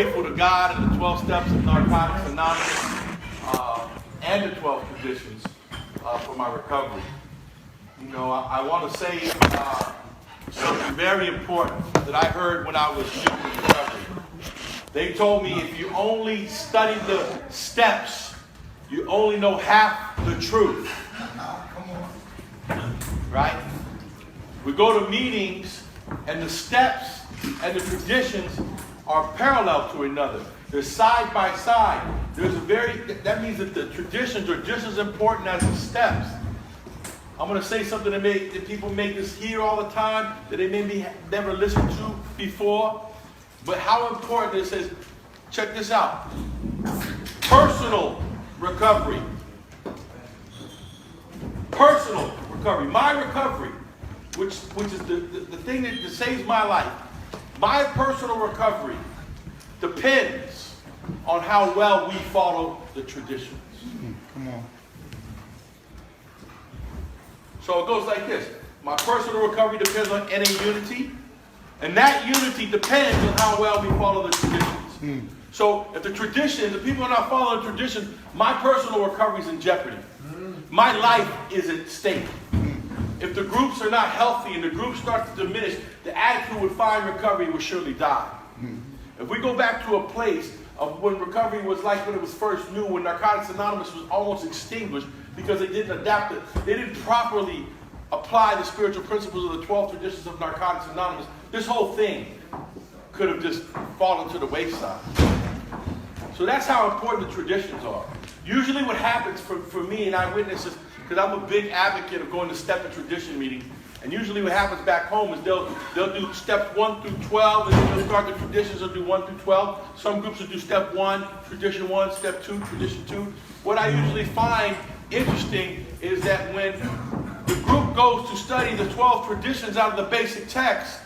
grateful to God and the 12 steps of Narcotics Anonymous and the 12 traditions for my recovery. You know, I want to say something very important that I heard when I was shooting recovery. They told me if you only study the steps, you only know half the truth. Right? We go to meetings and the steps and the traditions are parallel to another. They're side by side. That means that the traditions are just as important as the steps. I'm going to say something that people make us hear all the time that they maybe never listened to before. But how important this is, check this out. Personal recovery. Personal recovery. My recovery, which is the thing that saves my life. My personal recovery depends on how well we follow the traditions. Come on. So it goes like this. My personal recovery depends on NA unity. And that unity depends on how well we follow the traditions. So if the people are not following the traditions, my personal recovery is in jeopardy. My life is at stake. If the groups are not healthy and the group starts to diminish, the attitude with fine recovery will surely die. If we go back to a place of when recovery was like when it was first new, when Narcotics Anonymous was almost extinguished because they didn't adapt it, they didn't properly apply the spiritual principles of the 12 traditions of Narcotics Anonymous, this whole thing could have just fallen to the wayside. So that's how important the traditions are. Usually what happens for me and I witness this, because I'm a big advocate of going to step and tradition meetings, and usually what happens back home is they'll do steps 1 through 12, and then they'll start the traditions, they'll do 1 through 12. Some groups will do step 1, tradition 1, step 2, tradition 2. What I usually find interesting is that when the group goes to study the 12 traditions out of the basic text,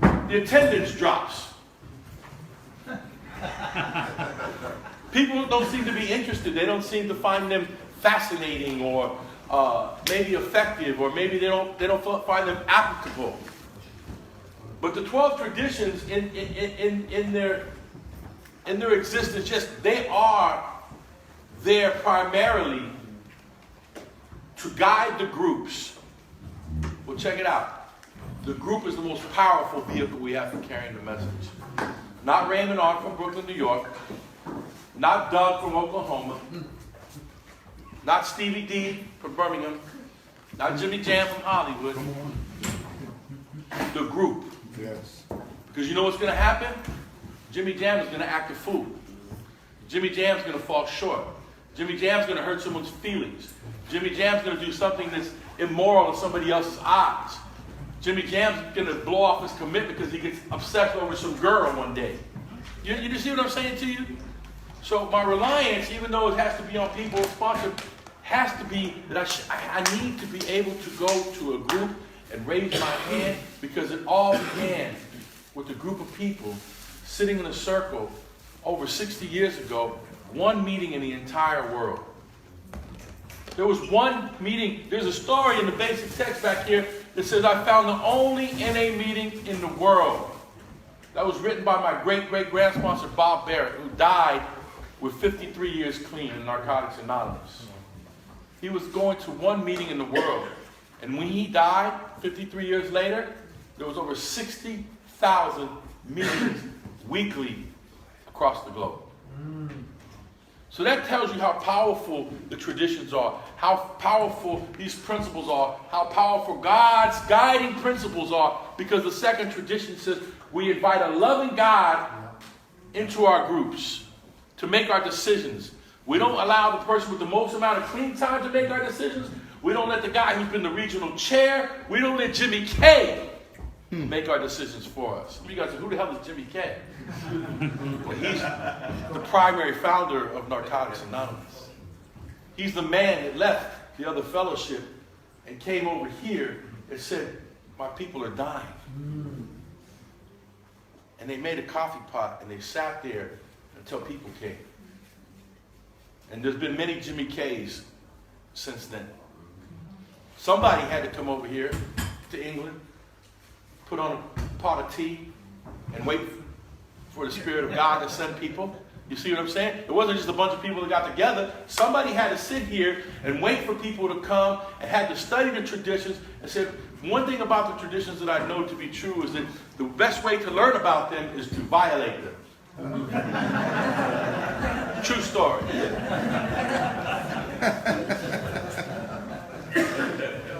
the attendance drops. People don't seem to be interested. They don't seem to find them fascinating or maybe effective, or maybe they don't find them applicable. But the 12 traditions in their existence, just they are there primarily to guide the groups. Well, check it out. The group is the most powerful vehicle we have for carrying the message. Not Raymond Art from Brooklyn, New York. Not Doug from Oklahoma. Not Stevie D from Birmingham. Not Jimmy Jam from Hollywood. The group. Yes. Because you know what's going to happen? Jimmy Jam is going to act a fool. Jimmy Jam's going to fall short. Jimmy Jam's going to hurt someone's feelings. Jimmy Jam's going to do something that's immoral in somebody else's eyes. Jimmy Jam's going to blow off his commitment because he gets obsessed over some girl one day. You see what I'm saying to you? So my reliance, even though it has to be on people sponsored, has to be that I need to be able to go to a group and raise my hand, because it all began with a group of people sitting in a circle over 60 years ago, one meeting in the entire world. There was one meeting. There's a story in the basic text back here that says, I found the only NA meeting in the world. That was written by my great-great-grand sponsor, Bob Barrett, who died with 53 years clean in Narcotics Anonymous. He was going to one meeting in the world. And when he died, 53 years later, there was over 60,000 meetings weekly across the globe. So that tells you how powerful the traditions are, how powerful these principles are, how powerful God's guiding principles are, because the second tradition says we invite a loving God into our groups to make our decisions. We don't allow the person with the most amount of clean time to make our decisions. We don't let the guy who's been the regional chair, we don't let Jimmy K make our decisions for us. You guys say, who the hell is Jimmy K? Well, he's the primary founder of Narcotics Anonymous. He's the man that left the other fellowship and came over here and said, my people are dying. And they made a coffee pot and they sat there until people came. And there's been many Jimmy K's since then. Somebody had to come over here to England, put on a pot of tea, and wait for the Spirit of God to send people. You see what I'm saying? It wasn't just a bunch of people that got together. Somebody had to sit here and wait for people to come and had to study the traditions and said, one thing about the traditions that I know to be true is that the best way to learn about them is to violate them. True story.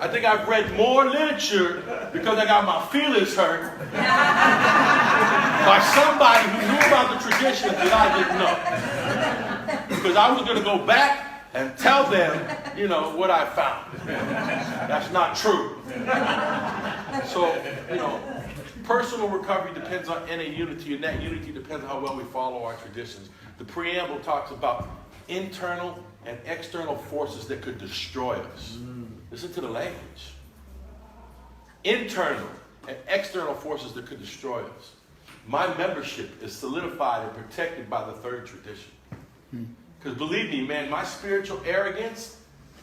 I think I've read more literature because I got my feelings hurt by somebody who knew about the traditions that I didn't know. Because I was going to go back and tell them, what I found. That's not true. So, personal recovery depends on inner unity, and that unity depends on how well we follow our traditions. The preamble talks about internal and external forces that could destroy us. Listen to the language. Internal and external forces that could destroy us. My membership is solidified and protected by the third tradition. Because believe me, man, my spiritual arrogance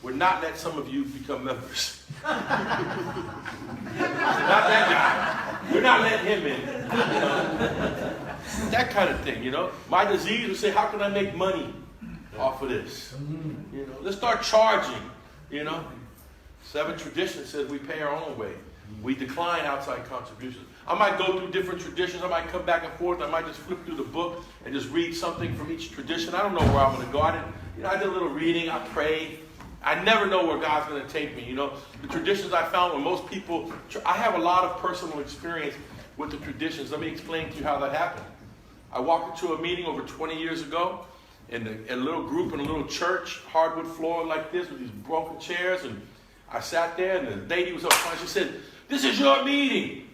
would not let some of you become members. Not that guy. We're not letting him in. That kind of thing, My disease would say, how can I make money off of this? Let's start charging, 7 tradition says we pay our own way. We decline outside contributions. I might go through different traditions. I might come back and forth. I might just flip through the book and just read something from each tradition. I don't know where I'm going to go. I did a little reading. I prayed. I never know where God's going to take me. The traditions I found when most people, I have a lot of personal experience with the traditions. Let me explain to you how that happened. I walked into a meeting over 20 years ago in a little group in a little church, hardwood floor like this with these broken chairs, and I sat there and the lady was up front. She said, "This is your meeting.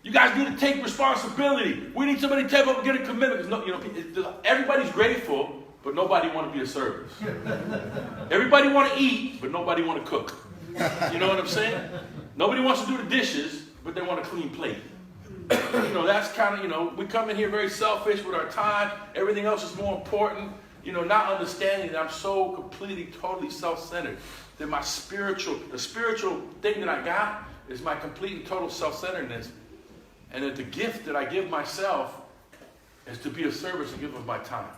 You guys need to take responsibility. We need somebody to step up and get a commitment." Everybody's grateful, but nobody want to be a service. Everybody want to eat, but nobody want to cook. You know what I'm saying? Nobody wants to do the dishes, but they want a clean plate. That's kind of, we come in here very selfish with our time. Everything else is more important. Not understanding that I'm so completely, totally self-centered. That the spiritual thing that I got is my complete and total self-centeredness. And that the gift that I give myself is to be of service and give of my time.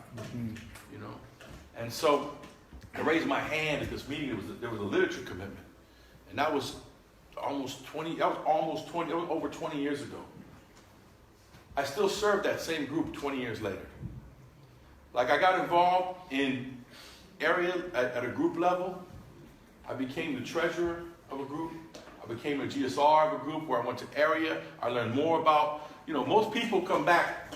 And so I raised my hand at this meeting. There was a literature commitment. And that was over 20 years ago. I still serve that same group 20 years later. Like I got involved in area at a group level. I became the treasurer of a group. I became a GSR of a group where I went to area. I learned more about, most people come back,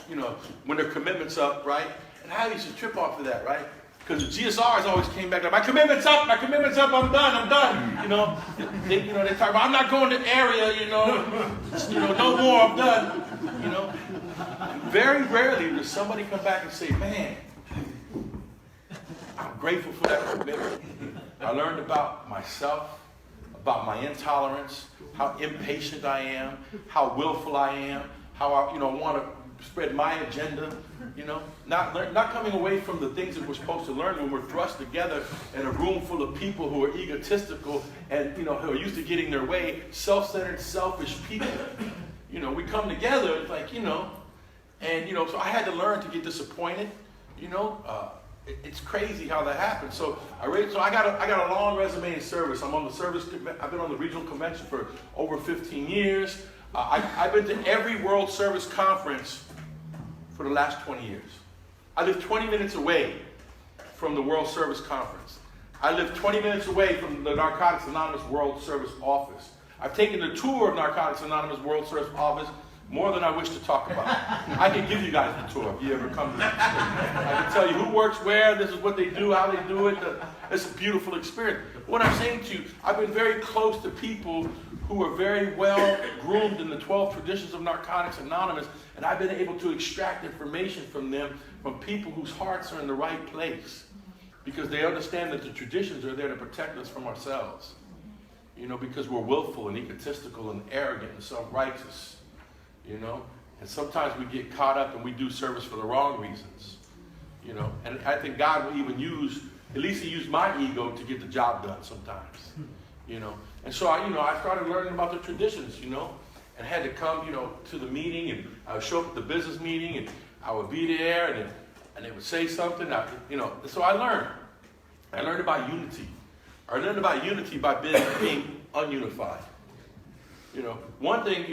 when their commitment's up, right? And I used to trip off of that, right? Because the GSRs always came back like, my commitment's up, I'm done. They talk about, I'm not going to area, no more, I'm done. Very rarely does somebody come back and say, man, I'm grateful for that commitment. I learned about myself, about my intolerance, how impatient I am, how willful I am, how I want to spread my agenda, not coming away from the things that we're supposed to learn when we're thrust together in a room full of people who are egotistical and, who are used to getting their way, self-centered, selfish people. We come together, it's like, so I had to learn to get disappointed, It's crazy how that happened. So I got a long resume in service. I've been on the regional convention for over 15 years. I've been to every World Service Conference for the last 20 years. I live 20 minutes away from the World Service Conference. I live 20 minutes away from the Narcotics Anonymous World Service Office. I've taken the tour of Narcotics Anonymous World Service Office more than I wish to talk about. I can give you guys the tour if you ever come to this. I can tell you who works where, this is what they do, how they do it. It's a beautiful experience. What I'm saying to you, I've been very close to people who are very well groomed in the 12 traditions of Narcotics Anonymous, and I've been able to extract information from them, from people whose hearts are in the right place, because they understand that the traditions are there to protect us from ourselves. Because we're willful and egotistical and arrogant and self-righteous. And sometimes we get caught up and we do service for the wrong reasons, and I think God will even at least he used my ego to get the job done sometimes, and so I started learning about the traditions, and had to come, to the meeting, and I would show up at the business meeting, and I would be there, and they would say something, so I learned. I learned about unity. I learned about unity by being ununified. One thing,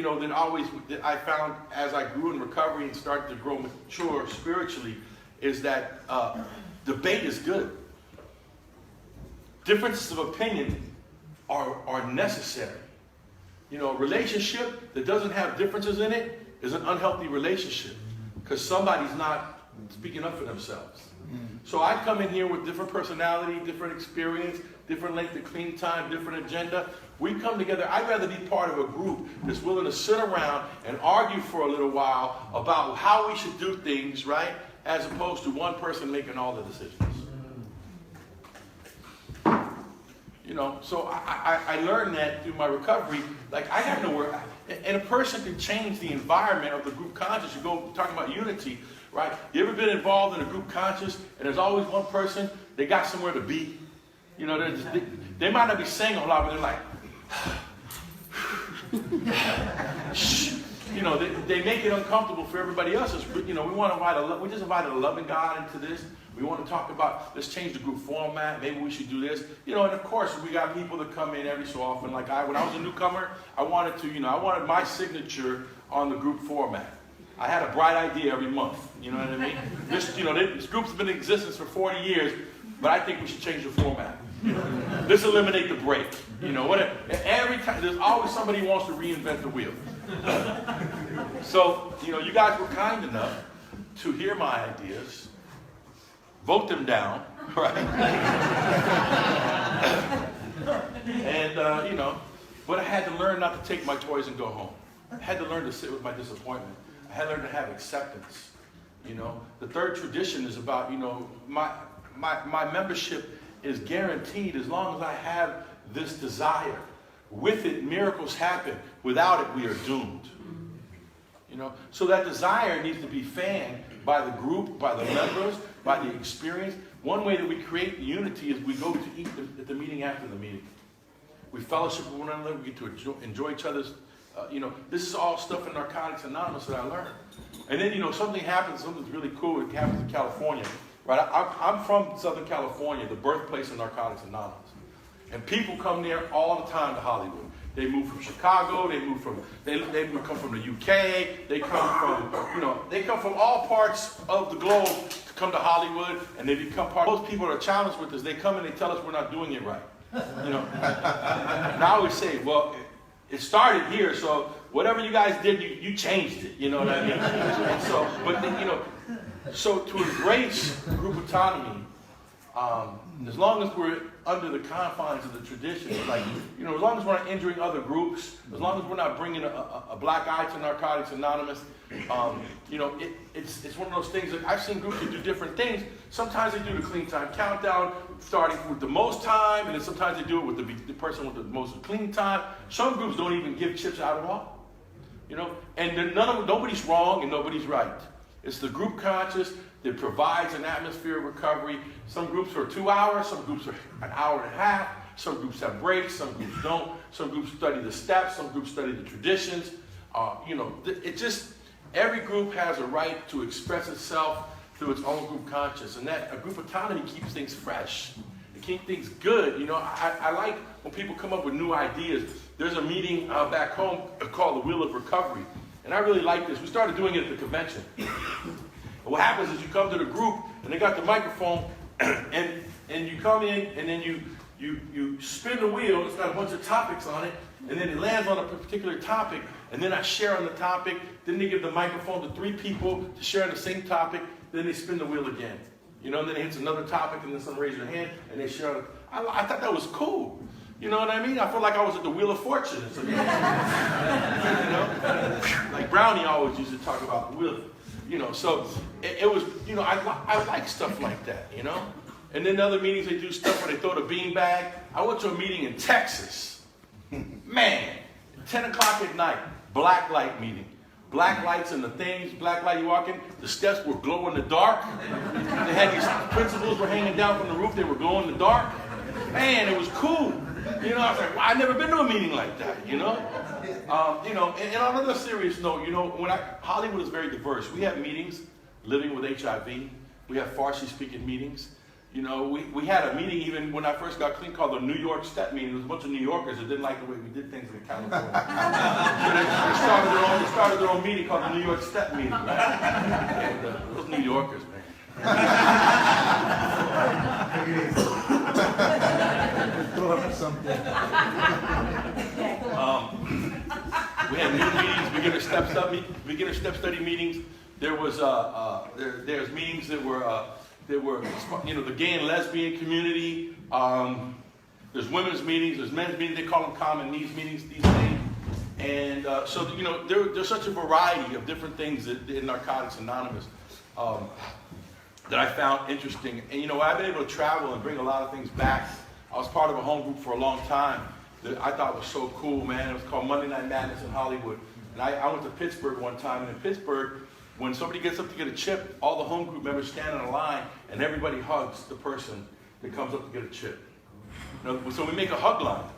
that I found as I grew in recovery and started to grow mature spiritually is that debate is good. Differences of opinion are necessary. A relationship that doesn't have differences in it is an unhealthy relationship because somebody's not speaking up for themselves. So I come in here with different personality, different experience, different length of clean time, different agenda. We come together. I'd rather be part of a group that's willing to sit around and argue for a little while about how we should do things, right? As opposed to one person making all the decisions. So I learned that through my recovery. Like, I have nowhere, and a person can change the environment of the group conscious. You go talking about unity, right? You ever been involved in a group conscious, and there's always one person, they got somewhere to be? They might not be saying a lot, but they're like, they make it uncomfortable for everybody else. We just invited a loving God into this. We want to talk about, let's change the group format. Maybe we should do this. And of course, we got people that come in every so often. Like when I was a newcomer, I wanted my signature on the group format. I had a bright idea every month. You know what I mean? This group's been in existence for 40 years, but I think we should change the format. Let's eliminate the break. Every time, there's always somebody who wants to reinvent the wheel. So, you guys were kind enough to hear my ideas, vote them down, right? And, but I had to learn not to take my toys and go home. I had to learn to sit with my disappointment. I had to learn to have acceptance. The third tradition is about, my membership is guaranteed as long as I have this desire. With it, miracles happen. Without it, we are doomed. So that desire needs to be fanned by the group, by the members, by the experience. One way that we create unity is we go to eat at the meeting after the meeting. We fellowship with one another. We get to enjoy each other's. This is all stuff in Narcotics Anonymous that I learned. And then, something happens. Something's really cool. It happens in California. Right? I'm from Southern California, the birthplace of Narcotics Anonymous. And people come there all the time to Hollywood. They move from Chicago. They come from the UK. They come from all parts of the globe to come to Hollywood, and they become part. Most people are challenged with this. They come and they tell us we're not doing it right. And I always say, well, it started here, so whatever you guys did, you changed it. You know what I mean? And so to embrace group autonomy, as long as we're under the confines of the tradition, as long as we're not injuring other groups, as long as we're not bringing a black eye to Narcotics Anonymous, it's one of those things that I've seen groups that do different things. Sometimes they do the clean time countdown, starting with the most time, and then sometimes they do it with the person with the most clean time. Some groups don't even give chips out at all, and nobody's wrong and nobody's right. It's the group conscious that provides an atmosphere of recovery. Some groups are 2 hours, some groups are an hour and a half, some groups have breaks, some groups don't, some groups study the steps, some groups study the traditions. Every group has a right to express itself through its own group conscious, and that a group autonomy keeps things fresh. It keeps things good. I like when people come up with new ideas. There's a meeting back home called the Wheel of Recovery, and I really like this. We started doing it at the convention. And what happens is you come to the group, and they got the microphone, and you come in, and then you spin the wheel. It's got a bunch of topics on it, and then it lands on a particular topic, and then I share on the topic. Then they give the microphone to 3 people to share on the same topic. Then they spin the wheel again. And then it hits another topic, and then someone raises their hand, and they share on it. I thought that was cool. You know what I mean? I felt like I was at the Wheel of Fortune. So, like Brownie always used to talk about the wheel. So it was, I like stuff like that, And then other meetings, they do stuff where they throw the bean bag. I went to a meeting in Texas. Man, 10 o'clock at night, black light meeting. Black lights and the things, black light you walk in, the steps were glow in the dark. They had these principles were hanging down from the roof, they were glow in the dark. Man, it was cool. I was like, well, I've never been to a meeting like that, You know, and on another serious note, you know, Hollywood is very diverse. We have meetings living with HIV. We have Farsi-speaking meetings. You know, we had a meeting even when I first got clean called the New York Step Meeting. There was a bunch of New Yorkers that didn't like the way we did things in California. So they started their own meeting called the New York Step Meeting, right? And those New Yorkers, man. We had new meetings, beginner step study meetings. There was there's meetings that were you know, the gay and lesbian community. There's women's meetings, there's men's meetings. They call them common needs meetings these days. And so you know, there's such a variety of different things in Narcotics Anonymous that I found interesting. And you know, I've been able to travel and bring a lot of things back. I was part of a home group for a long time that I thought was so cool, man. It was called Monday Night Madness in Hollywood. And I went to Pittsburgh one time, and in Pittsburgh, when somebody gets up to get a chip, all the home group members stand in a line, and everybody hugs the person that comes up to get a chip. You know, so we make a hug line,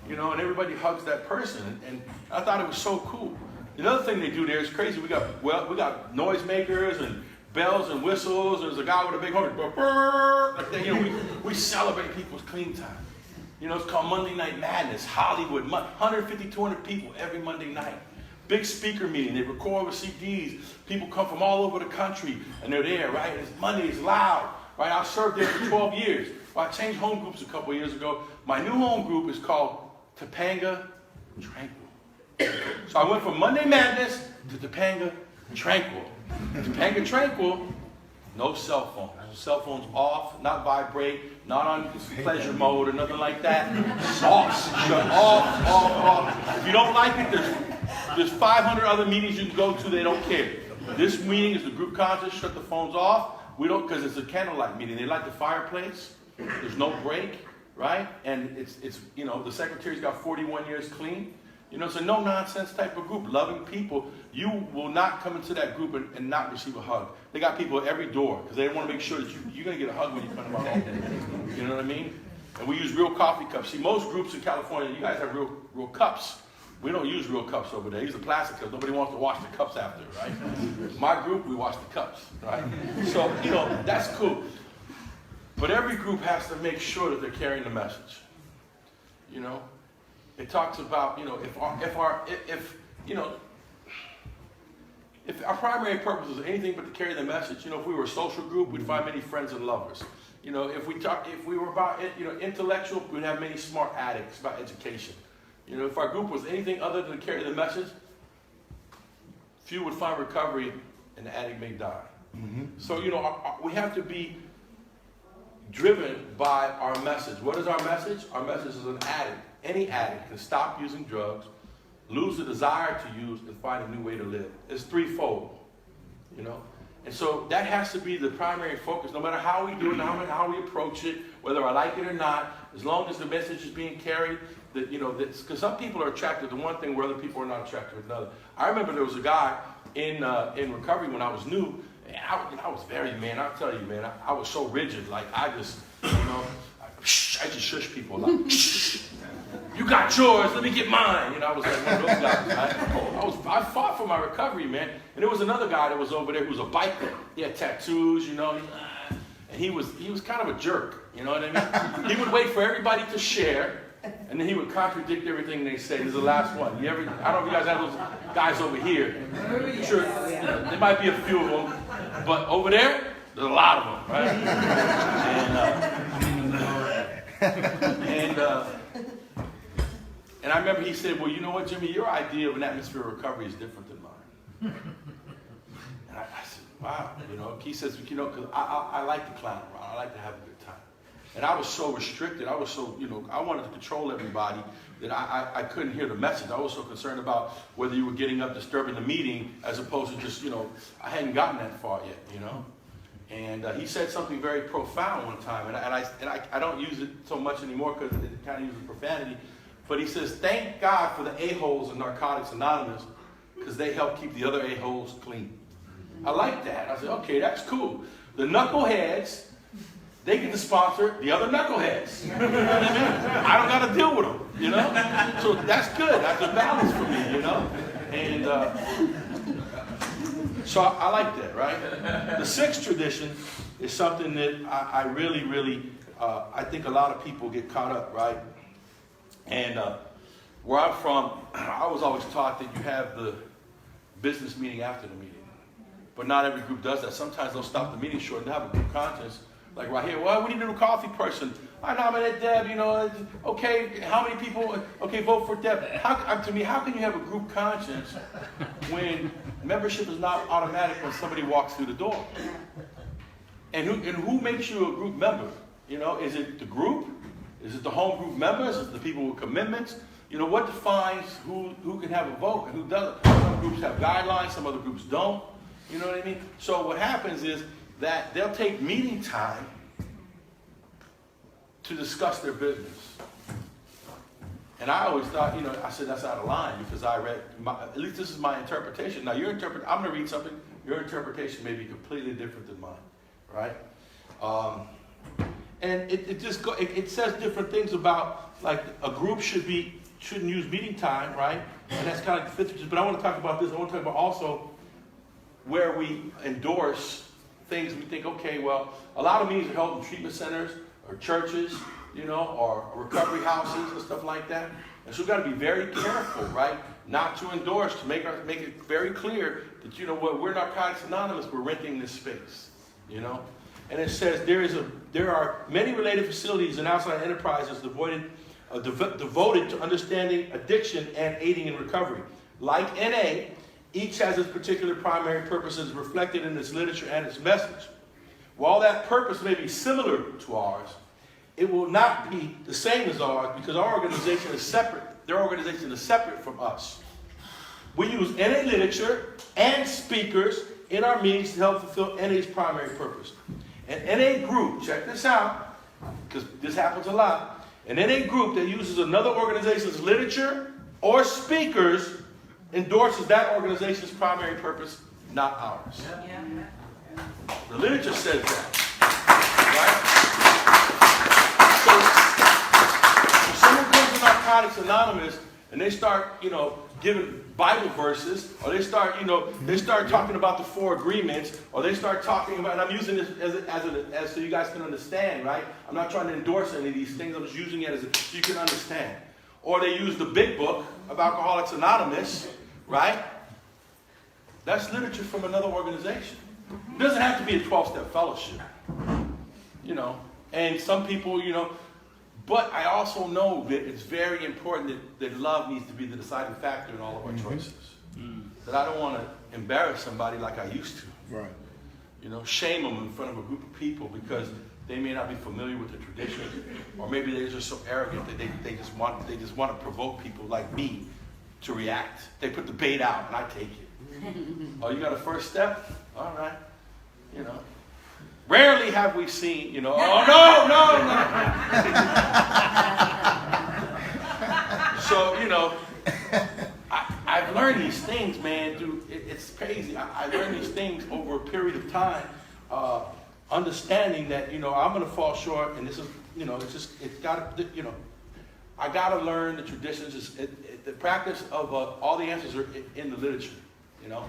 you know, and everybody hugs that person. And I thought it was so cool. Another thing they do there is crazy. We got noisemakers and bells and whistles. There's a guy with a big horn. Like that. You know, we celebrate people's clean time. You know, it's called Monday Night Madness, Hollywood. 150, 200 people every Monday night. Big speaker meeting. They record with CDs. People come from all over the country, and they're there, right? It's Monday. It's loud, right? I served there for 12 years. Well, I changed home groups a couple of years ago. My new home group is called Topanga Tranquil. So I went from Monday Madness to Topanga Tranquil. Topanga Tranquil, no cell phones. Cell phones off, not vibrate, not on pleasure mode or nothing like that. Off, shut off. If you don't like it, there's 500 other meetings you can go to. They don't care. This meeting is the group conscious. Shut the phones off. We don't, because it's a candlelight meeting. They light the fireplace. There's no break, right? And it's you know, the secretary's got 41 years clean. You know, it's a no-nonsense type of group, loving people. You will not come into that group and not receive a hug. They got people at every door because they want to make sure that you're going to get a hug when you come to my home. You know what I mean? And we use real coffee cups. See, most groups in California, you guys have real cups. We don't use real cups over there. They use the plastic cups. Nobody wants to wash the cups after, right? My group, we wash the cups, right? So, you know, that's cool. But every group has to make sure that they're carrying the message. You know? It talks about, you know, if our primary purpose is anything but to carry the message, you know, if we were a social group, we'd find many friends and lovers. You know, if we were about, you know, intellectual, we'd have many smart addicts about education. You know, if our group was anything other than to carry the message, few would find recovery and the addict may die. Mm-hmm. So, you know, we have to be driven by our message. What is our message? Our message is an addict. Any addict can stop using drugs, lose the desire to use, and find a new way to live. It's threefold, you know? And so that has to be the primary focus, no matter how we do it, how we approach it, whether I like it or not, as long as the message is being carried, that, you know, because some people are attracted to one thing where other people are not attracted to another. I remember there was a guy in recovery when I was new, and I was very, man, I'll tell you, man, I was so rigid, like I just, you know, I just shush people like, shh. You got yours, let me get mine. You know, I was like one of those guys. I fought for my recovery, man. And there was another guy that was over there who was a biker. He had tattoos, you know, and he was kind of a jerk, you know what I mean? He would wait for everybody to share, and then he would contradict everything they said. This is the last one. I don't know if you guys have those guys over here. I'm sure there might be a few of them, but over there, there's a lot of them, right? And I remember he said, well, you know what, Jimmy, your idea of an atmosphere of recovery is different than mine. And I said, wow, you know, he says, you know, because I like to clown around. I like to have a good time. And I was so restricted. I was so, you know, I wanted to control everybody that I couldn't hear the message. I was so concerned about whether you were getting up, disturbing the meeting, as opposed to just, you know, I hadn't gotten that far yet, you know. And he said something very profound one time, and I don't use it so much anymore because it kind of uses profanity. But he says, thank God for the a-holes in Narcotics Anonymous because they help keep the other a-holes clean. I like that. I said, okay, that's cool. The knuckleheads they get to sponsor the other knuckleheads. You know what I mean? I don't got to deal with them, you know? So that's good. That's a balance for me, you know? And so I like that, right? The sixth tradition is something that I really, I think a lot of people get caught up, right? And where I'm from, I was always taught that you have the business meeting after the meeting. But not every group does that. Sometimes they'll stop the meeting short and have a group conscience. Like right here, well, we need a new coffee person. I nominate Deb, you know, okay, how many people, okay, vote for Deb. To me, how can you have a group conscience when membership is not automatic when somebody walks through the door? And who makes you a group member? You know, is it the group? Is it the home group members? Is it the people with commitments? You know, what defines who can have a vote and who doesn't? Some groups have guidelines, some other groups don't. You know what I mean? So what happens is that they'll take meeting time to discuss their business. And I always thought, you know, I said that's out of line because I read, at least this is my interpretation. Now, I'm going to read something. Your interpretation may be completely different than mine, right? And it says different things about, like, a group shouldn't use meeting time, right? And that's kind of the fifth. But I want to talk about this. I want to talk about also where we endorse things. We think, okay, well, a lot of meetings are held in treatment centers or churches, you know, or recovery houses and stuff like that. And so we've got to be very careful, right, not to endorse, to make it very clear that, you know what, we're Narcotics Anonymous, we're renting this space, you know. And it says there are many related facilities and outside enterprises devoted to understanding addiction and aiding in recovery. Like NA, each has its particular primary purposes reflected in its literature and its message. While that purpose may be similar to ours, it will not be the same as ours because our organization is separate. Their organization is separate from us. We use NA literature and speakers in our meetings to help fulfill NA's primary purpose. An NA group, check this out, because this happens a lot. An NA group that uses another organization's literature or speakers endorses that organization's primary purpose, not ours. Yeah. The literature says that, right? So if someone comes to Narcotics Anonymous and they start, you know, giving Bible verses, or they start talking about the 4 agreements, or they start talking about, and I'm using this as so you guys can understand, right? I'm not trying to endorse any of these things. I'm just using it so you can understand. Or they use the big book of Alcoholics Anonymous, right? That's literature from another organization. It doesn't have to be a 12-step fellowship, you know. And some people, you know, but I also know that it's very important that love needs to be the deciding factor in all of our choices. That I don't want to embarrass somebody like I used to. Right. You know, shame them in front of a group of people because they may not be familiar with the tradition, or maybe they're just so arrogant that they just want to provoke people like me to react. They put the bait out and I take it. Oh, you got a first step? All right. You know. Rarely have we seen, you know, oh, no. So, you know, I've learned these things, man, dude. It's crazy. I learned these things over a period of time, understanding that, you know, I'm going to fall short, and this is, you know, it's got to, you know, I got to learn the traditions. The practice of all the answers are in the literature, you know.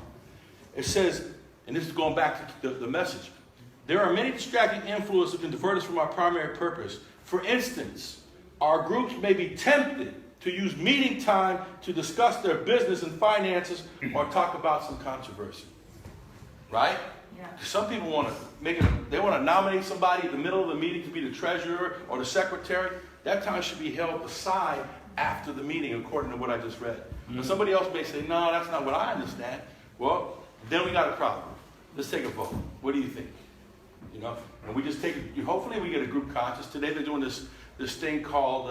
It says, and this is going back to the message, there are many distracting influences that can divert us from our primary purpose. For instance, our groups may be tempted to use meeting time to discuss their business and finances or talk about some controversy. Right? Yeah. Some people want to nominate somebody in the middle of the meeting to be the treasurer or the secretary. That time should be held aside after the meeting, according to what I just read. Mm-hmm. And somebody else may say, no, that's not what I understand. Well, then we got a problem. Let's take a vote. What do you think? You know, and we just hopefully we get a group conscious. Today they're doing this thing called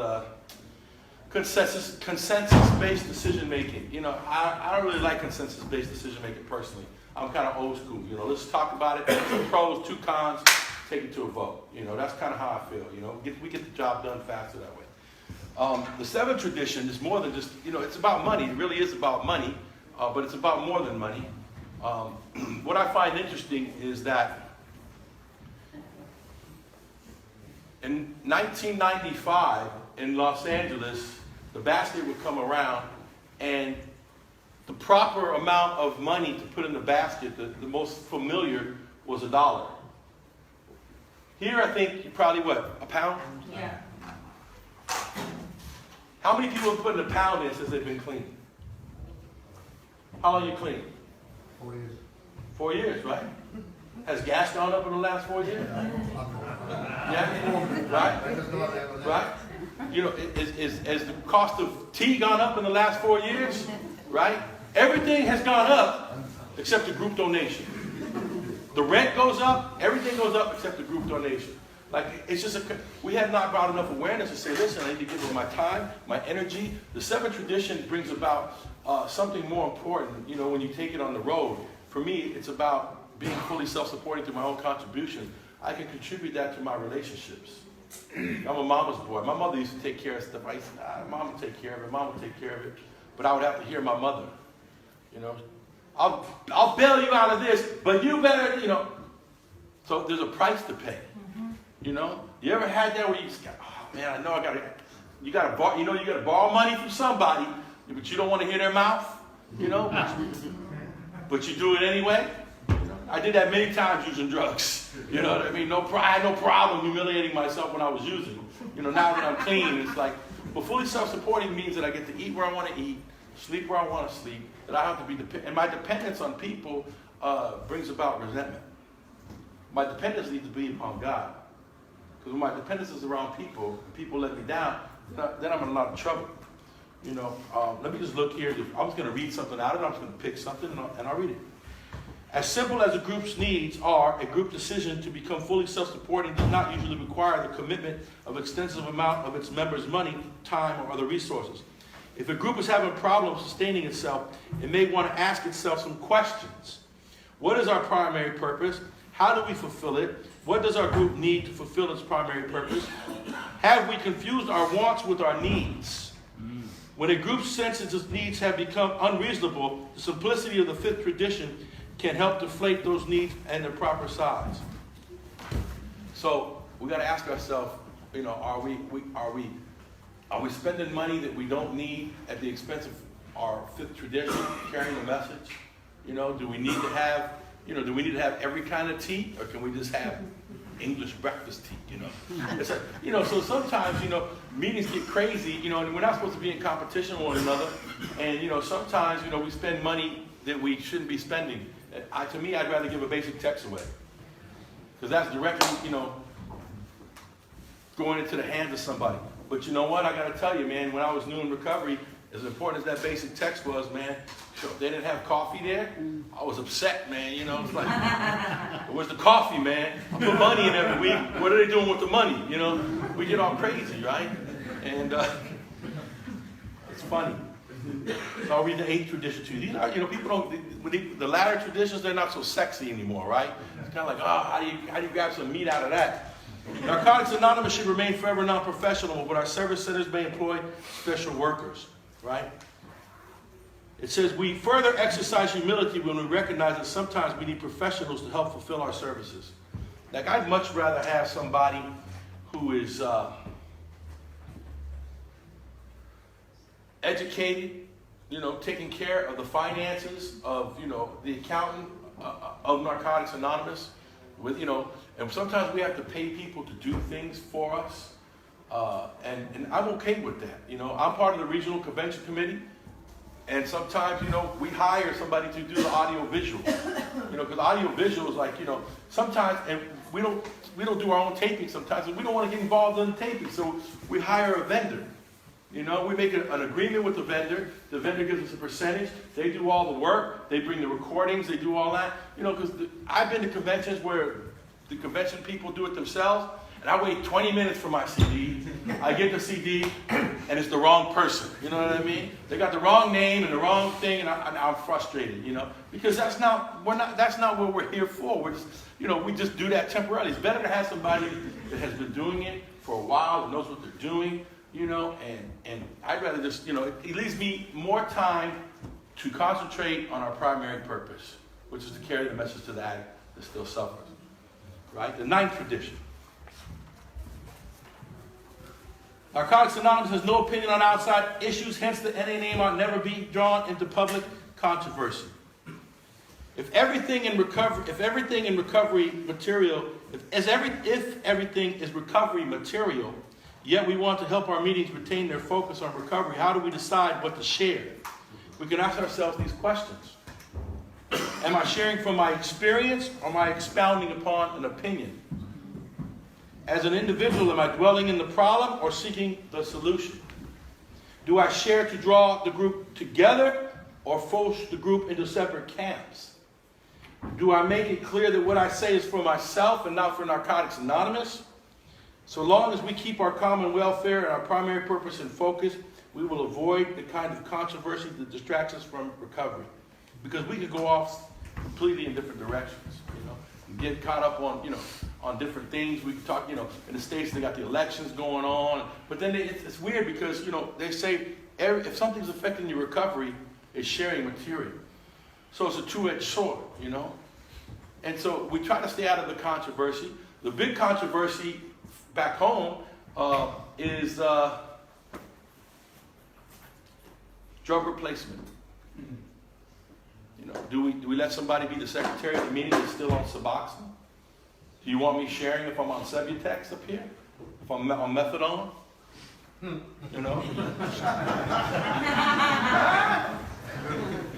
consensus-based decision-making. You know, I don't really like consensus-based decision-making personally. I'm kind of old school. You know, let's talk about it. 2 pros, 2 cons, take it to a vote. You know, that's kind of how I feel. You know, we get the job done faster that way. The 7th tradition is more than just, you know, it's about money. It really is about money, but it's about more than money. What I find interesting is that In 1995, in Los Angeles, the basket would come around, and the proper amount of money to put in the basket, the most familiar, was $1. Here, I think you probably, what, a pound? Yeah. How many people have put in a pound in since they've been clean? How long you clean? 4 years. 4 years, right? Has gas gone up in the last 4 years? Yeah, right? Right? You know, has the cost of tea gone up in the last 4 years? Right? Everything has gone up except the group donation. The rent goes up, everything goes up except the group donation. Like, it's just we have not brought enough awareness to say, listen, I need to give it my time, my energy. The seventh tradition brings about something more important, you know, when you take it on the road. For me, it's about being fully self-supporting through my own contribution. I can contribute that to my relationships. I'm a mama's boy. My mother used to take care of stuff. I used to, mom would take care of it, mom would take care of it. But I would have to hear my mother, you know. I'll bail you out of this, but you better, you know. So there's a price to pay, you know. You ever had that where you just got, oh man, I know you gotta borrow money from somebody, but you don't want to hear their mouth, you know. But you do it anyway. I did that many times using drugs. You know what I mean? I had no problem humiliating myself when I was using. You know, now that I'm clean, it's like, but fully self-supporting means that I get to eat where I want to eat, sleep where I want to sleep, that I have to be and my dependence on people brings about resentment. My dependence needs to be upon God. Because when my dependence is around people, people let me down, then I'm in a lot of trouble. You know, let me just look here. I'm just going to read something out of it. I'm just going to pick something and I'll read it. As simple as a group's needs are, a group decision to become fully self-supporting does not usually require the commitment of extensive amount of its members' money, time, or other resources. If a group is having problems sustaining itself, it may want to ask itself some questions. What is our primary purpose? How do we fulfill it? What does our group need to fulfill its primary purpose? Have we confused our wants with our needs? When a group senses its needs have become unreasonable, the simplicity of the fifth tradition can help deflate those needs and their proper size. So we got to ask ourselves, you know, are we spending money that we don't need at the expense of our fifth tradition, carrying the message? You know, do we need to have every kind of tea, or can we just have English breakfast tea? You know, it's like, you know. So sometimes, you know, meetings get crazy. You know, and we're not supposed to be in competition with one another. And you know, sometimes, you know, we spend money that we shouldn't be spending. To me, I'd rather give a basic text away, because that's directly, you know, going into the hands of somebody. But you know what? I got to tell you, man, when I was new in recovery, as important as that basic text was, man, if they didn't have coffee there, I was upset, man. You know, it's like, where's the coffee, man? I put money in every week. What are they doing with the money? You know, we get all crazy, right? And it's funny. So I'll read the eighth tradition to you. These are, you know, people don't, the latter traditions, they're not so sexy anymore, right? It's kind of like, oh, how do you grab some meat out of that? Narcotics Anonymous should remain forever non-professional, but our service centers may employ special workers, right? It says, we further exercise humility when we recognize that sometimes we need professionals to help fulfill our services. Like, I'd much rather have somebody who is educated, you know, taking care of the finances of, you know, the accountant of Narcotics Anonymous, with, you know, and sometimes we have to pay people to do things for us, and I'm okay with that. You know, I'm part of the regional convention committee, and sometimes, you know, we hire somebody to do the audio visual, you know, because audio visual is like, you know, sometimes, and we don't do our own taping sometimes, and we don't want to get involved in the taping, so we hire a vendor. You know, we make an agreement with the vendor gives us a percentage, they do all the work, they bring the recordings, they do all that. You know, because I've been to conventions where the convention people do it themselves, and I wait 20 minutes for my CD. I get the CD, and it's the wrong person. You know what I mean? They got the wrong name and the wrong thing, and I'm frustrated, you know, because that's not what we're here for. We're just, you know, we just do that temporarily. It's better to have somebody that has been doing it for a while, that knows what they're doing. You know, and I'd rather just, you know, it leaves me more time to concentrate on our primary purpose, which is to carry the message to the addict that still suffers. Right? The ninth tradition. Narcotics Anonymous has no opinion on outside issues, hence the NA name ought never be drawn into public controversy. If everything in recovery material, if everything is recovery material, yet we want to help our meetings retain their focus on recovery, how do we decide what to share? We can ask ourselves these questions. Am I sharing from my experience, or am I expounding upon an opinion? As an individual, am I dwelling in the problem or seeking the solution? Do I share to draw the group together or force the group into separate camps? Do I make it clear that what I say is for myself and not for Narcotics Anonymous? So long as we keep our common welfare and our primary purpose in focus, we will avoid the kind of controversy that distracts us from recovery. Because we could go off completely in different directions, and get caught up on, on different things. We can talk, in the States they got the elections going on. But then it's weird because, they say if something's affecting your recovery, it's sharing material. So it's a two-edged sword, And so we try to stay out of the controversy. The big controversy back home is drug replacement. Do we let somebody be the secretary of the meeting that's still on Suboxone? Do you want me sharing if I'm on Subutex up here? If I'm on methadone?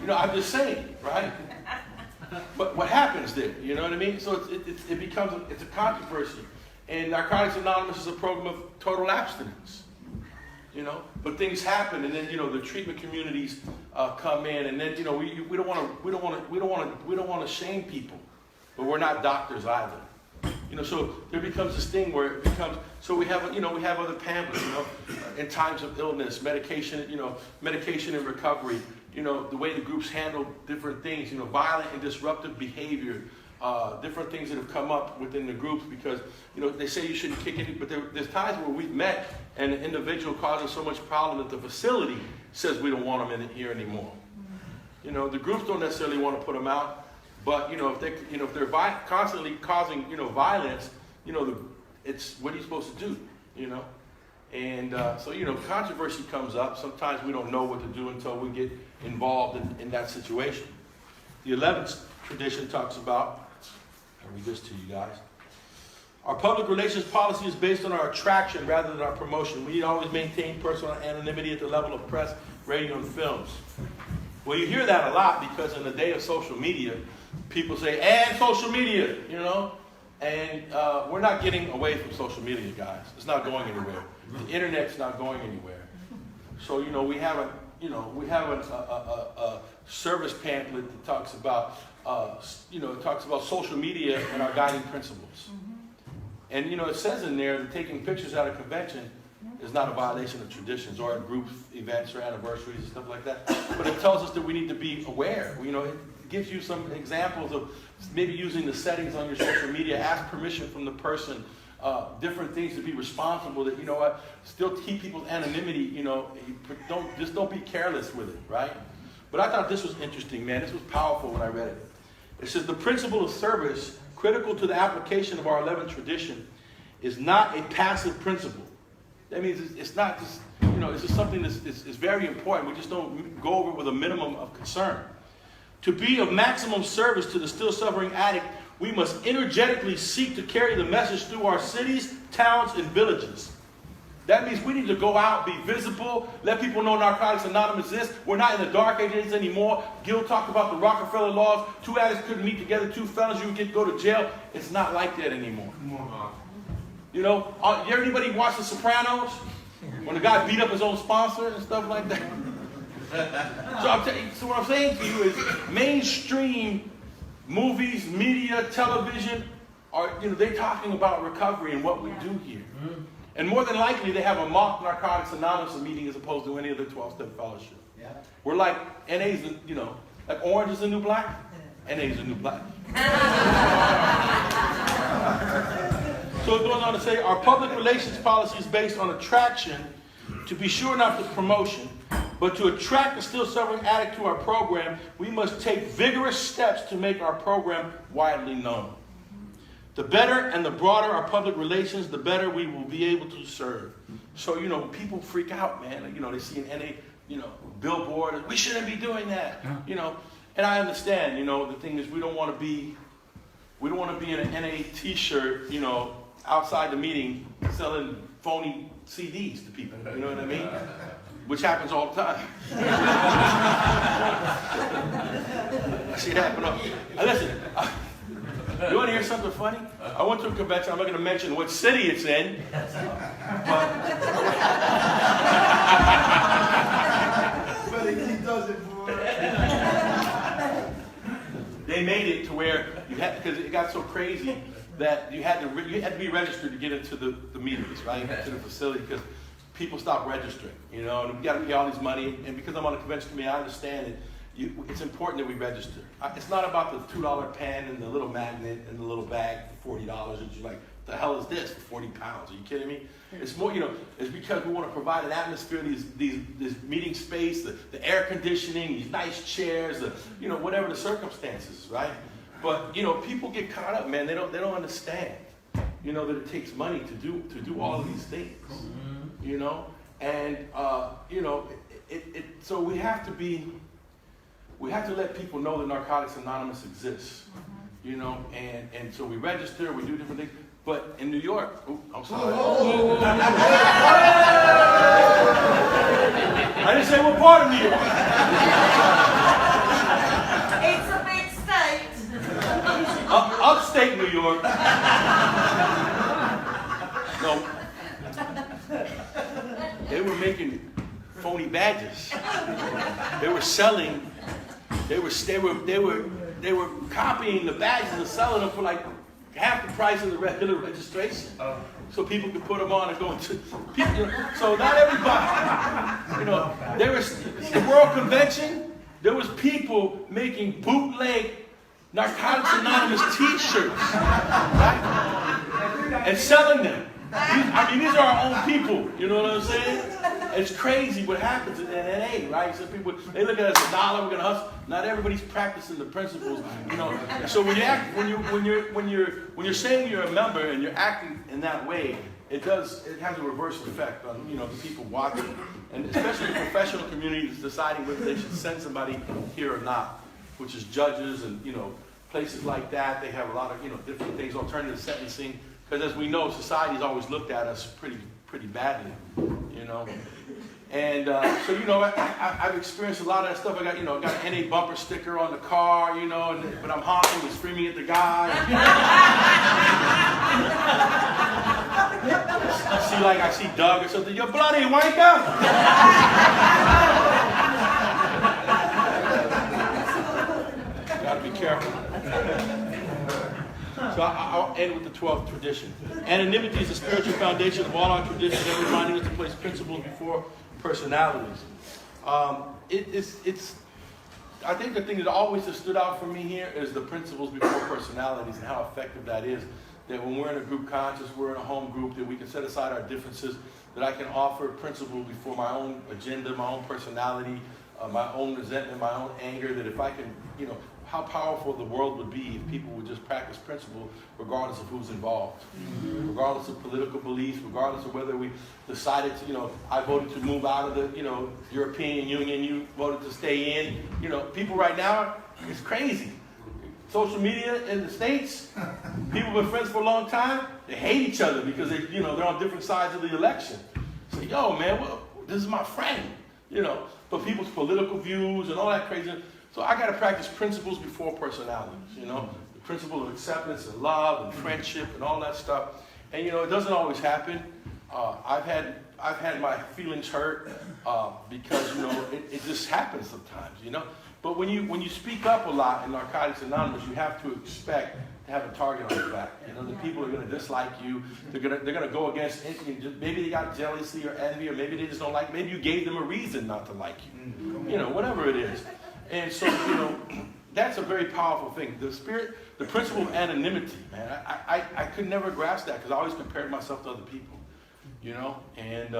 I'm just saying, right? But what happens there? You know what I mean? So it becomes a controversy. And Narcotics Anonymous is a program of total abstinence. But things happen, and then the treatment communities come in, and then we don't want to shame people, but we're not doctors either. So there becomes this thing where it becomes, so we have other pamphlets, in times of illness, medication and recovery, the way the groups handle different things, violent and disruptive behavior, different things that have come up within the groups because, they say you shouldn't kick it, but there's times where we've met and an individual causes so much problem that the facility says we don't want them in here anymore. The groups don't necessarily want to put them out. But if they're constantly causing violence, it's what are you supposed to do, And so controversy comes up. Sometimes we don't know what to do until we get involved in that situation. The 11th tradition talks about. I'll read this to you guys. Our public relations policy is based on our attraction rather than our promotion. We need to always maintain personal anonymity at the level of press, radio, and films. Well, you hear that a lot because in the day of social media, people say, and social media, and we're not getting away from social media, guys. It's not going anywhere. The internet's not going anywhere. So, we have a service pamphlet that talks about, social media and our guiding principles. And, it says in there that taking pictures at a convention is not a violation of traditions or at group events or anniversaries and stuff like that. But it tells us that we need to be aware. It gives you some examples of maybe using the settings on your social media, ask permission from the person, different things to be responsible that, still keep people's anonymity, don't be careless with it, right? But I thought this was interesting, man. This was powerful when I read it. It says, the principle of service, critical to the application of our 11th tradition, is not a passive principle. That means it's not just, it's just something that's very important. We just don't go over it with a minimum of concern. To be of maximum service to the still suffering addict, we must energetically seek to carry the message through our cities, towns, and villages. That means we need to go out, be visible, let people know Narcotics Anonymous exists. We're not in the dark ages anymore. Gil talked about the Rockefeller laws. 2 addicts couldn't meet together, 2 felons, you would go to jail. It's not like that anymore. Anybody watch The Sopranos? When the guy beat up his own sponsor and stuff like that. So what I'm saying to you is mainstream movies, media, television are, they're talking about recovery and what we do here. And more than likely, they have a mock Narcotics Anonymous meeting as opposed to any other 12-step fellowship. Yeah. We're like NA's, like orange is the new black, NA's the new black. So it goes on to say, our public relations policy is based on attraction, to be sure not the promotion, but to attract the still suffering addict to our program, we must take vigorous steps to make our program widely known. The better and the broader our public relations, the better we will be able to serve. So, you know, people freak out, man. You know, they see an NA, you know, billboard, we shouldn't be doing that, you know. And I understand, you know, the thing is we don't want to be in an NA t-shirt, you know, outside the meeting selling phony CDs to people, you know what I mean? Which happens all the time. I see it happen. Listen, you want to hear something funny? I went to a convention. I'm not going to mention what city it's in. But he does it, boy. They made it to where you had, because it got so crazy that you had to be registered to get into the meetings, right? To the facility, because people stopped registering, you know, and we got to pay all this money. And because I'm on the convention committee, I understand it. It's important that we register. It's not about the $2 pen and the little magnet and the little bag for $40 that you're like, the hell is this for 40 pounds? Are you kidding me? It's more, you know, it's because we want to provide an atmosphere, this meeting space, the air conditioning, these nice chairs, you know, whatever the circumstances, right? But, you know, people get caught up, man. They don't understand, you know, that it takes money to do all of these things, you know? And, you know, so we have to let people know that Narcotics Anonymous exists, you know, and so we register, we do different things. But in New York, I'm sorry. I didn't say what part of New York. It's a big state. Upstate New York. No. They were making phony badges. They were selling. They were copying the badges and selling them for like half the price of the regular registration. So people could put them on and go into people, you know, so not everybody, you know, there was the World Convention, there was people making bootleg Narcotics Anonymous t-shirts, right? And selling them. These are our own people, you know what I'm saying? It's crazy what happens in NA, right? So people, they look at us $1, we're gonna hustle. Not everybody's practicing the principles, you know. And so when you're saying you're a member and you're acting in that way, it has a reverse effect on, you know, the people watching, and especially the professional community is deciding whether they should send somebody here or not, which is judges and, you know, places like that. They have a lot of, you know, different things, alternative sentencing. Because as we know, society's always looked at us pretty badly, you know. And so, you know, I've experienced a lot of that stuff. I got an NA bumper sticker on the car, you know, but I'm honking and screaming at the guy. I see Doug or something. You're bloody wanker! Gotta be careful. So I'll end with the 12th tradition. Anonymity is the spiritual foundation of all our traditions, and reminding us to place principles before personalities. I think the thing that always has stood out for me here is the principles before personalities and how effective that is. That when we're in a group conscious, we're in a home group, that we can set aside our differences, that I can offer principles before my own agenda, my own personality, my own resentment, my own anger, that if I can, you know, how powerful the world would be if people would just practice principle regardless of who's involved. Regardless of political beliefs, regardless of whether we decided to, you know, I voted to move out of the, you know, European Union, you voted to stay in. You know, people right now, it's crazy. Social media in the States, people have been friends for a long time, they hate each other because they, you know, they're on different sides of the election. Say, yo, man, well, this is my friend, you know. But people's political views and all that crazy. So I got to practice principles before personalities, you know, the principle of acceptance and love and friendship and all that stuff. And, you know, it doesn't always happen. I've had my feelings hurt because, you know, it just happens sometimes, you know. But when you speak up a lot in Narcotics Anonymous, you have to expect to have a target on your back. You know, the people are going to dislike you. They're gonna go against it. Maybe they got jealousy or envy, or maybe they just don't like. Maybe you gave them a reason not to like you. You know, whatever it is. And so, you know, that's a very powerful thing. The principle of anonymity, man. I could never grasp that because I always compared myself to other people. You know, and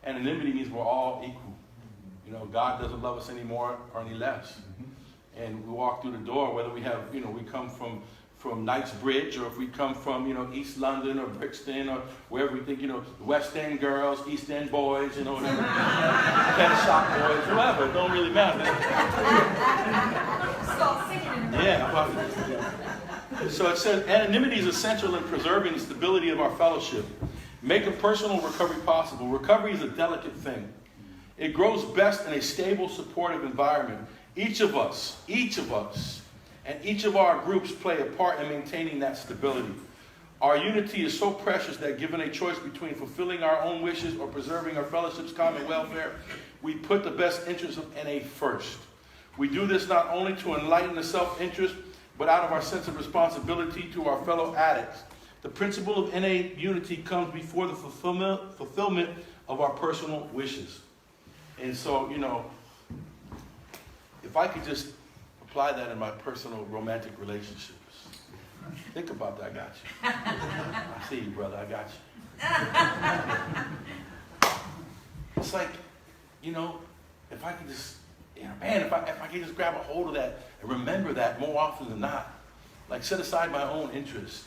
anonymity means we're all equal. You know, God doesn't love us any more or any less. And we walk through the door, whether we have, you know, we come from from Knightsbridge, or if we come from, East London or Brixton or wherever we think, West End girls, East End boys, whatever, Pet Shop boys, whoever, it don't really matter. Start singing. Yeah. So it says, anonymity is essential in preserving the stability of our fellowship, making personal recovery possible. Recovery is a delicate thing. It grows best in a stable, supportive environment. Each of us, and each of our groups play a part in maintaining that stability. Our unity is so precious that given a choice between fulfilling our own wishes or preserving our fellowship's common welfare, we put the best interests of NA first. We do this not only to enlighten the self-interest, but out of our sense of responsibility to our fellow addicts. The principle of NA unity comes before the fulfillment of our personal wishes. And so, if I could just apply that in my personal romantic relationships. Think about that, I got you. I see you, brother, I got you. It's like, if I could just, if I could just grab a hold of that and remember that more often than not, like set aside my own interests.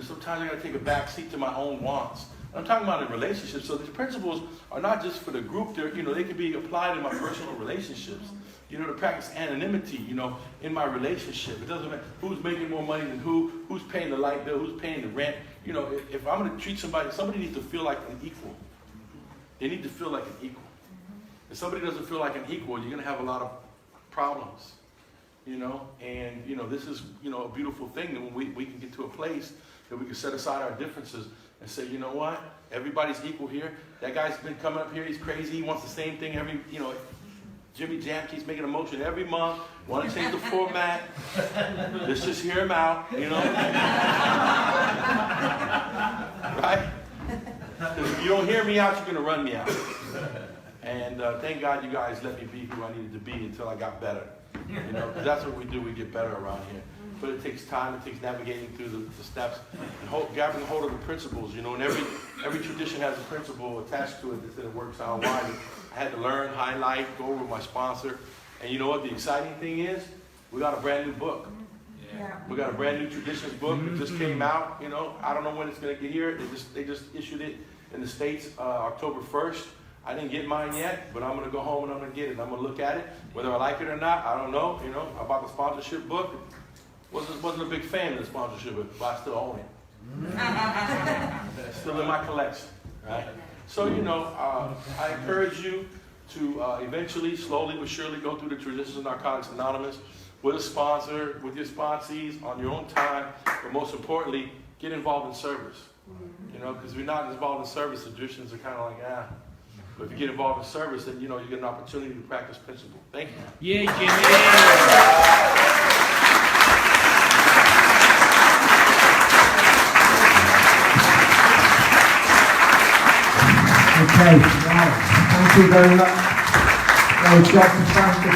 Sometimes I got to take a back seat to my own wants. I'm talking about in relationships. So these principles are not just for the group. They're, they can be applied in my personal relationships. To practice anonymity, in my relationship. It doesn't matter who's making more money than who's paying the light bill, who's paying the rent. If I'm going to treat somebody needs to feel like an equal. They need to feel like an equal. If somebody doesn't feel like an equal, you're going to have a lot of problems. And, this is, a beautiful thing that when we can get to a place that we can set aside our differences and say, you know what? Everybody's equal here. That guy's been coming up here. He's crazy. He wants the same thing every, Jimmy Jam keeps making a motion every month. Want to change the format. Let's just hear him out, Right? Because if you don't hear me out, you're going to run me out. And thank God you guys let me be who I needed to be until I got better. Because that's what we do. We get better around here. But it takes time. It takes navigating through the steps and grabbing hold of the principles. And every tradition has a principle attached to it that it works out wide. I had to learn, highlight, go over with my sponsor. And you know what the exciting thing is? We got a brand new book. Yeah. We got a brand new traditions book that just came out. I don't know when it's going to get here. They just issued it in the States October 1st. I didn't get mine yet, but I'm going to go home and I'm going to get it. I'm going to look at it. Whether I like it or not, I don't know. I bought the sponsorship book. Wasn't a big fan of the sponsorship book, but I still own it. It's still in my collection, right? So, I encourage you to eventually, slowly but surely, go through the Traditions of Narcotics Anonymous with a sponsor, with your sponsees, on your own time, but most importantly, get involved in service. Because if you're not involved in service, the traditions are kind of like, But if you get involved in service, then, you get an opportunity to practice principle. Thank you. Yeah, Jimmy. Okay, now, thank you very much. Now we've got to thank the